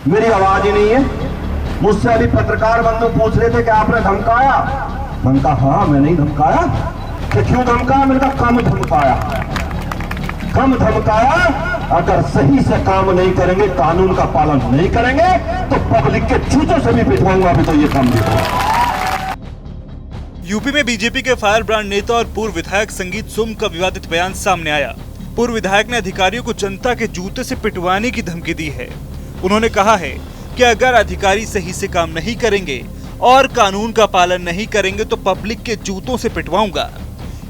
मेरी आवाज ही नहीं है। मुझसे अभी पत्रकार बंधु पूछ रहे थे कि आपने धमकाया। मैंने कहा हाँ, मैंने ही धमकाया। कि क्यों धमकाया? मैंने कहा कम धमकाया, कम धमकाया। अगर सही से काम नहीं करेंगे, कानून का पालन नहीं करेंगे तो पब्लिक के जूतों से भी पिटवाऊंगा। अभी तो ये काम नहीं होगा। यूपी में बीजेपी के फायर ब्रांड नेता और पूर्व विधायक संगीत सोम का विवादित बयान सामने आया। पूर्व विधायक ने अधिकारियों को जनता के जूते से पिटवाने की धमकी दी है। उन्होंने कहा है कि अगर अधिकारी सही से काम नहीं करेंगे और कानून का पालन नहीं करेंगे तो पब्लिक के जूतों से पिटवाऊंगा।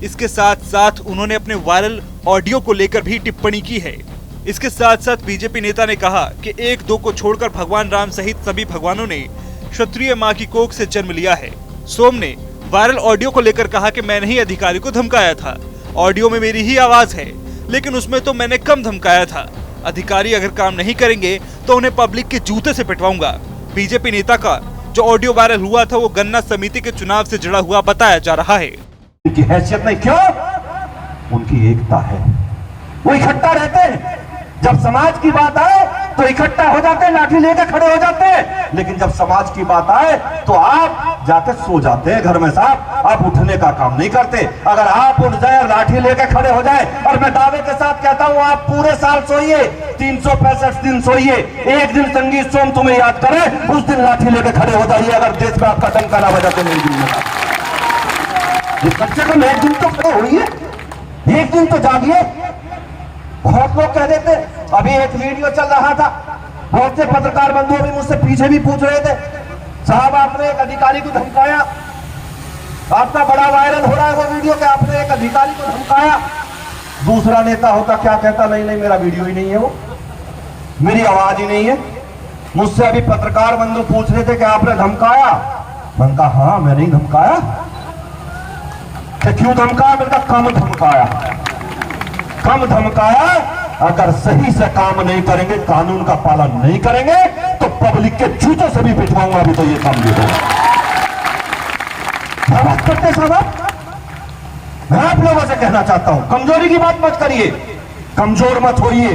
इसके साथ साथ उन्होंने अपने वायरल ऑडियो को लेकर भी टिप्पणी की है। इसके साथ साथ बीजेपी नेता ने कहा कि एक दो को छोड़कर भगवान राम सहित सभी भगवानों ने क्षत्रिय मां की कोख से जन्म लिया है। सोम ने वायरल ऑडियो को लेकर कहा कि मैंने ही अधिकारी को धमकाया था। ऑडियो में मेरी ही आवाज है, लेकिन उसमें तो मैंने कम धमकाया था। अधिकारी अगर काम नहीं करेंगे तो उन्हें पब्लिक के जूते से पिटवाऊंगा। बीजेपी नेता का जो ऑडियो वायरल हुआ था वो गन्ना समिति के चुनाव से जुड़ा हुआ बताया जा रहा है। उनकी हैसियत नहीं, क्यों? उनकी एकता है, वो इकट्ठा रहते हैं। जब समाज की बात आए तो इकट्ठा हो जाते हैं, लाठी लेकर खड़े हो जाते हैं। लेकिन जब समाज की बात आए तो आप जाकर सो जाते हैं घर में। साहब, आप उठने का काम नहीं करते। अगर आप उठ जाए, लाठी लेकर खड़े हो जाए, और मैं दावे के साथ कहता हूं आप पूरे साल सोइए, 365 दिन सोइए, एक दिन संगीत सोम तुम्हें याद करे, उस दिन लाठी लेकर खड़े हो जाइए। अगर देश में आपका डंका ना बजा तो नहीं मिलेगा। कम से कम एक दिन तो खड़े होइए, एक दिन तो जागिए। बहुत लोग कह देते, अभी एक वीडियो चल रहा था, बहुत से पत्रकार बंधु अभी मुझसे पीछे भी पूछ रहे थे, साहब आपने एक अधिकारी को धमकाया, आपका बड़ा वायरल हो रहा है वो वीडियो कि आपने एक अधिकारी को धमकाया। दूसरा नेता होता क्या कहता, नहीं नहीं मेरा वीडियो ही नहीं है, वो मेरी आवाज ही नहीं है। मुझसे अभी पत्रकार बंधु पूछ रहे थे कि आपने धमकाया। मैंने कहा हाँ, मैंने ही धमकाया। कि क्यों धमकाया? मैंने कहा कम धमकाया, कम धमकाया। अगर सही से काम नहीं करेंगे, कानून का पालन नहीं करेंगे तो पब्लिक के जूतों से भी पिटवाऊंगा। अभी तो ये काम नहीं होगा। बात करते साहब, मैं आप लोगों से कहना चाहता हूं, कमजोरी की बात मत करिए, कमजोर मत होइए।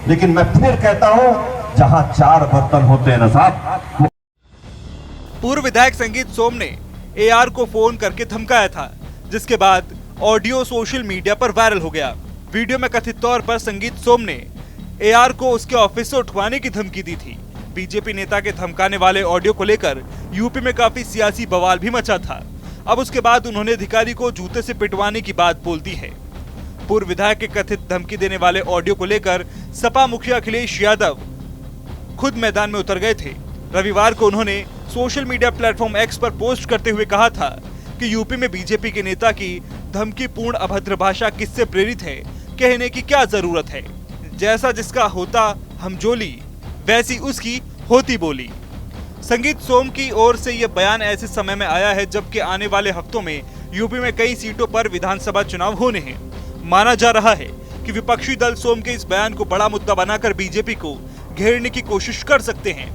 लेकिन मैं फिर कहता हूं, जहां चार बर्तन होते हैं ना साहब। पूर्व विधायक संगीत सोम ने एआर को फोन करके धमकाया था, जिसके बाद ऑडियो सोशल मीडिया पर वायरल हो गया। वीडियो में कथित तौर पर संगीत सोम ने एआर को उसके ऑफिस से उठवाने की धमकी दी थी। बीजेपी नेता के धमकाने वाले ऑडियो को लेकर यूपी में काफी सियासी बवाल भी मचा था। अब उसके बाद उन्होंने अधिकारी को जूते से पिटवाने की बात बोल दी है। पूर्व विधायक के कथित धमकी देने वाले ऑडियो को लेकर सपा मुखिया अखिलेश यादव खुद मैदान में उतर गए थे। रविवार को उन्होंने सोशल मीडिया प्लेटफॉर्म एक्स पर पोस्ट करते हुए कहा था कि यूपी में बीजेपी के नेता की धमकीपूर्ण अभद्र भाषा किससे प्रेरित है, कहने की क्या जरूरत है। जैसा जिसका होता हमजोली, वैसी उसकी होती बोली। संगीत सोम की ओर से यह बयान ऐसे समय में आया है जबकि आने वाले हफ्तों में यूपी में कई सीटों पर विधानसभा चुनाव होने हैं। माना जा रहा है कि विपक्षी दल सोम के इस बयान को बड़ा मुद्दा बनाकर बीजेपी को घेरने की कोशिश कर सकते हैं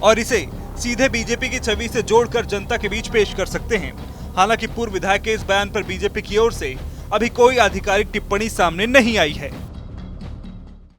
और इसे सीधे बीजेपी की छवि से जोड़कर जनता के बीच पेश कर सकते हैं। हालांकि पूर्व विधायक के इस बयान पर बीजेपी की ओर से अभी कोई आधिकारिक टिप्पणी सामने नहीं आई है।